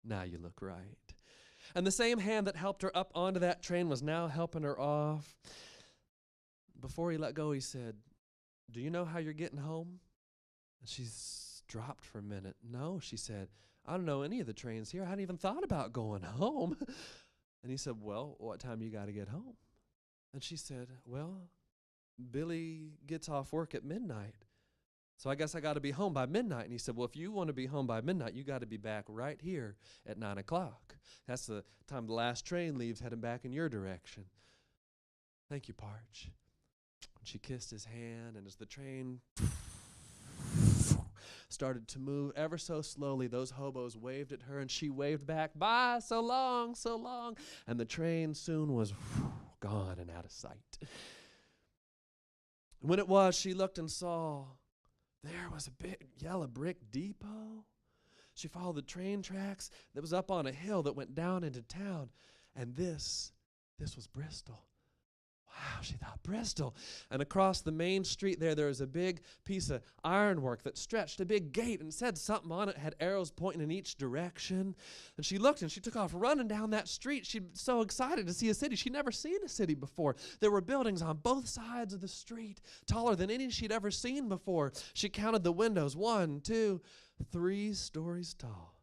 Now you look right. And the same hand that helped her up onto that train was now helping her off. Before he let go, he said, "Do you know how you're getting home?" And she's dropped for a minute. "No," she said. "I don't know any of the trains here. I hadn't even thought about going home." And he said, "Well, what time you got to get home?" And she said, "Well, Billy gets off work at midnight. So I guess I got to be home by midnight." And he said, "Well, if you want to be home by midnight, you got to be back right here at 9 o'clock. That's the time the last train leaves heading back in your direction." "Thank you, Parch." And she kissed his hand, and as the train started to move ever so slowly, those hobos waved at her, and she waved back, "Bye, so long, so long." And the train soon was gone and out of sight. When it was, she looked and saw there was a big yellow brick depot. She followed the train tracks that was up on a hill that went down into town. And this was Bristol. Wow, she thought, Bristol. And across the main street there was a big piece of ironwork that stretched, a big gate, and said something on it, had arrows pointing in each direction. And she looked and she took off running down that street. She'd been so excited to see a city. She'd never seen a city before. There were buildings on both sides of the street, taller than any she'd ever seen before. She counted the windows, 1, 2, 3 stories tall.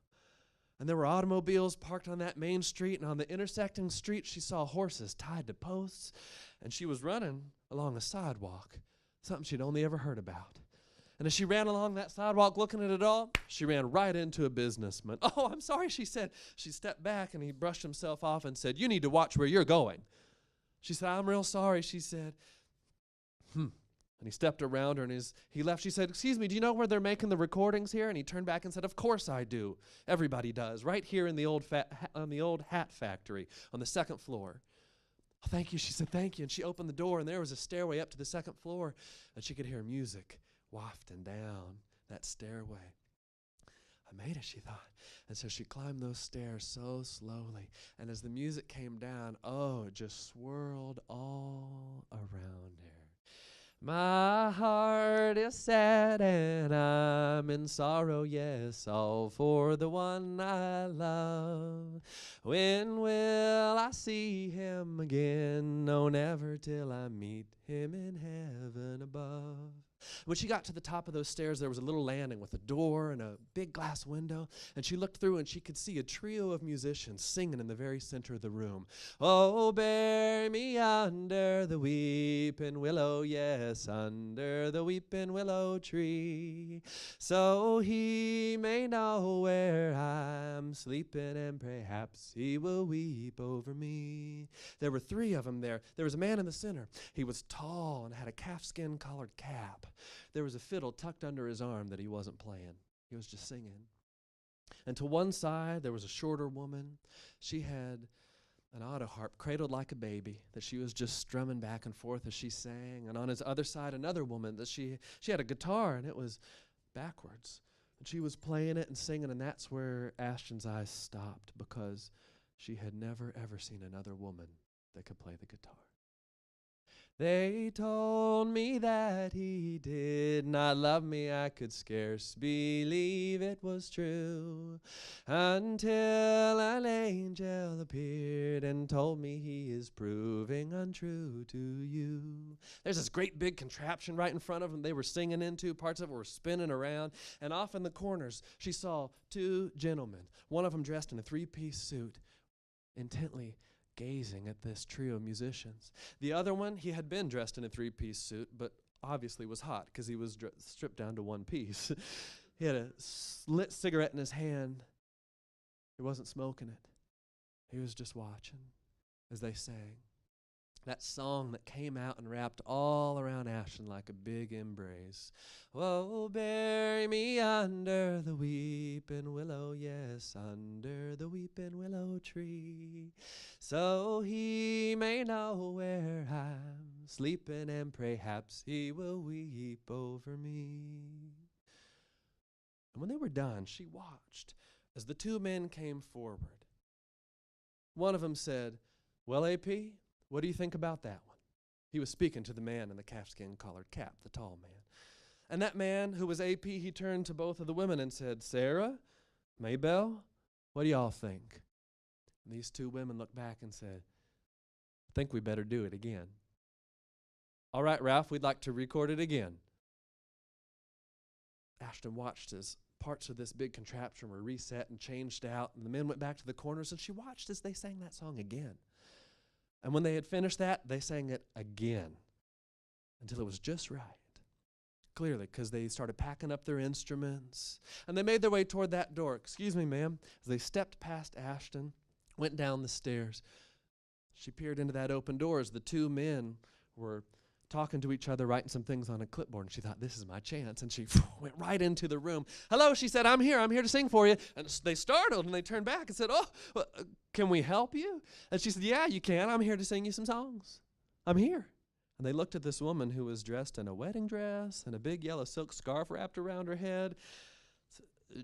And there were automobiles parked on that main street, and on the intersecting street she saw horses tied to posts, and she was running along a sidewalk, something she'd only ever heard about. And as she ran along that sidewalk looking at it all, she ran right into a businessman. "Oh, I'm sorry," she said. She stepped back, and he brushed himself off and said, "You need to watch where you're going." She said, "I'm real sorry," she said. And he stepped around her, and he left. She said, "Excuse me, do you know where they're making the recordings here?" And he turned back and said, "Of course I do. Everybody does. Right here in the old hat factory on the second floor." "Oh, thank you," she said, "thank you." And she opened the door, and there was a stairway up to the second floor, and she could hear music wafting down that stairway. "I made it," she thought. And so she climbed those stairs so slowly. And as the music came down, oh, it just swirled all around her. "My heart is sad and I'm in sorrow, yes, all for the one I love. When will I see him again? No, never till I meet him in heaven above." When she got to the top of those stairs, there was a little landing with a door and a big glass window, and she looked through and she could see a trio of musicians singing in the very center of the room. "Oh, bury me under the weeping willow, yes, under the weeping willow tree, so he may know where I'm sleeping, and perhaps he will weep over me." There were 3 of them there. There was a man in the center. He was tall and had a calfskin collared cap. There was a fiddle tucked under his arm that he wasn't playing. He was just singing. And to one side, there was a shorter woman. She had an auto harp cradled like a baby that she was just strumming back and forth as she sang. And on his other side, another woman that she had a guitar, and it was backwards. And she was playing it and singing, and that's where Ashton's eyes stopped, because she had never, ever seen another woman that could play the guitar. "They told me that he did not love me. I could scarce believe it was true, until an angel appeared and told me he is proving untrue to you." There's this great big contraption right in front of them they were singing into. Parts of it were spinning around. And off in the corners, she saw 2 gentlemen, one of them dressed in a 3-piece suit, intently gazing at this trio of musicians. The other one, he had been dressed in a 3-piece suit, but obviously was hot because he was stripped down to 1 piece. He had a lit cigarette in his hand. He wasn't smoking it. He was just watching as they sang that song that came out and wrapped all around Ashton like a big embrace. "Oh, bury me under the weeping willow, yes, under the weeping willow tree, so he may know where I'm sleeping, and perhaps he will weep over me." And when they were done, she watched as the 2 men came forward. One of them said, "Well, AP, what do you think about that one?" He was speaking to the man in the calfskin collared cap, the tall man. And that man, who was AP, he turned to both of the women and said, "Sarah, Maybelle, What do y'all think? And these two women looked back and said, I think we better do it again. All right, Ralph, we'd like to record it again. Ashton watched as parts of this big contraption were reset and changed out, and the men went back to the corners, and she watched as they sang that song again. And when they had finished that, they sang it again until it was just right. Clearly, because they started packing up their instruments, and they made their way toward that door. Excuse me, ma'am. As they stepped past Ashton, went down the stairs, she peered into that open door as the two men were talking to each other, writing some things on a clipboard, and she thought, this is my chance, and she went right into the room. Hello, she said, I'm here to sing for you. And they startled, and they turned back and said, can we help you? And she said, yeah, you can. I'm here to sing you some songs. I'm here. And they looked at this woman who was dressed in a wedding dress and a big yellow silk scarf wrapped around her head.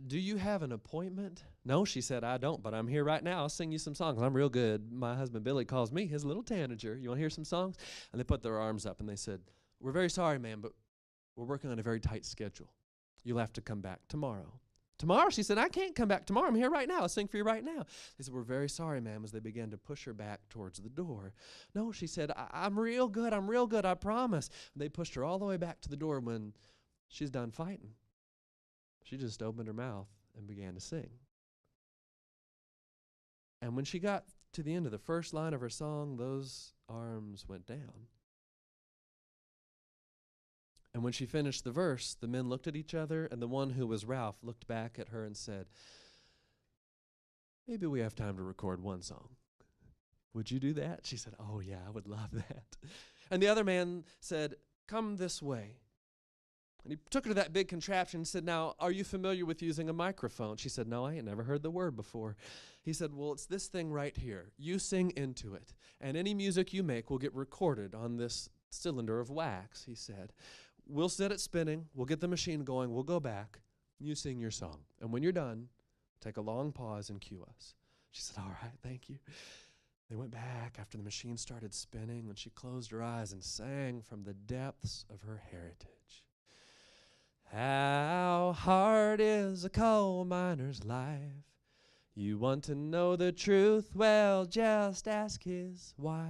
Do you have an appointment? No, she said, I don't, but I'm here right now. I'll sing you some songs. I'm real good. My husband Billy calls me his little tanager. You want to hear some songs? And they put their arms up and they said, we're very sorry, ma'am, but we're working on a very tight schedule. You'll have to come back tomorrow. Tomorrow? She said, I can't come back tomorrow. I'm here right now. I'll sing for you right now. They said, we're very sorry, ma'am, as they began to push her back towards the door. No, she said, I'm real good. I promise. And they pushed her all the way back to the door. When she's done fighting, she just opened her mouth and began to sing. And when she got to the end of the first line of her song, those arms went down. And when she finished the verse, the men looked at each other, and the one who was Ralph looked back at her and said, maybe we have time to record one song. Would you do that? She said, oh yeah, I would love that. And the other man said, come this way. And he took her to that big contraption and said, now, are you familiar with using a microphone? She said, no, I ain't never heard the word before. He said, well, it's this thing right here. You sing into it, and any music you make will get recorded on this cylinder of wax, he said. We'll set it spinning. We'll get the machine going. We'll go back. You sing your song. And when you're done, take a long pause and cue us. She said, all right, thank you. They went back after the machine started spinning, and she closed her eyes and sang from the depths of her heritage. How hard is a coal miner's life? You want to know the truth? Well, just ask his wife.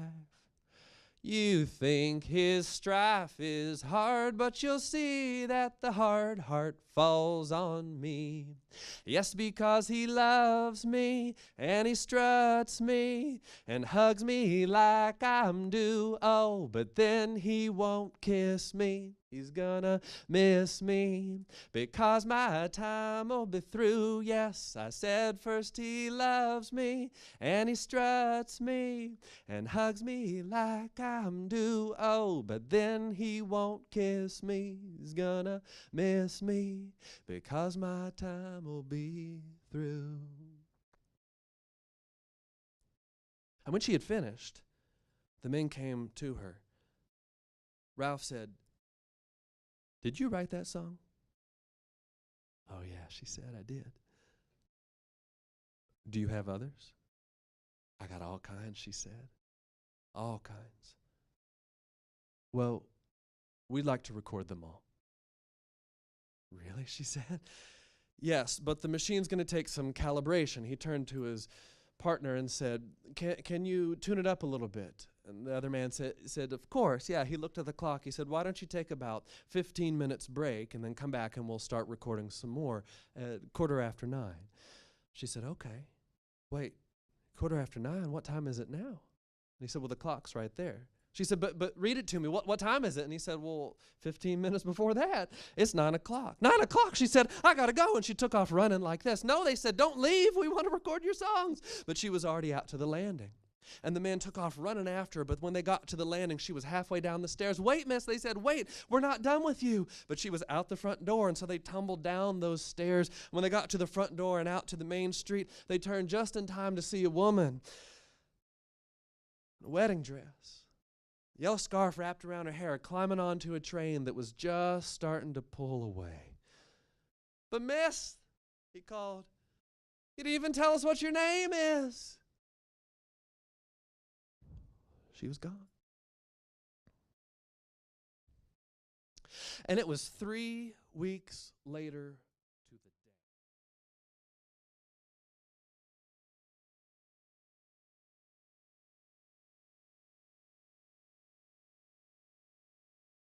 You think his strife is hard, but you'll see that the hard heart falls on me. Yes, because he loves me, and he struts me, and hugs me like I'm due. Oh, but then he won't kiss me. He's gonna miss me, because my time will be through. Yes, I said first he loves me, and he struts me, and hugs me like I'm due. Oh, but then he won't kiss me. He's gonna miss me, because my time will be through. And when she had finished, the men came to her. Ralph said, did you write that song? Oh yeah, she said, I did. Do you have others? I got all kinds, she said. All kinds. Well, we'd like to record them all. Really, she said. Yes, but the machine's going to take some calibration. He turned to his partner and said, can you tune it up a little bit? And the other man said, of course, yeah. He looked at the clock. He said, why don't you take about 15 minutes break and then come back and we'll start recording some more at 9:15. She said, okay. Wait, 9:15? What time is it now? And he said, well, the clock's right there. She said, but read it to me. What time is it? And he said, well, 15 minutes before that. It's 9 o'clock. 9 o'clock, she said, I got to go. And she took off running like this. No, they said, don't leave. We want to record your songs. But she was already out to the landing. And the man took off running after her, but when they got to the landing, she was halfway down the stairs. Wait, miss, they said, wait, we're not done with you. But she was out the front door, and so they tumbled down those stairs. When they got to the front door and out to the main street, they turned just in time to see a woman in a wedding dress, yellow scarf wrapped around her hair, climbing onto a train that was just starting to pull away. But miss, he called, you didn't even tell us what your name is. She was gone. And it was 3 weeks later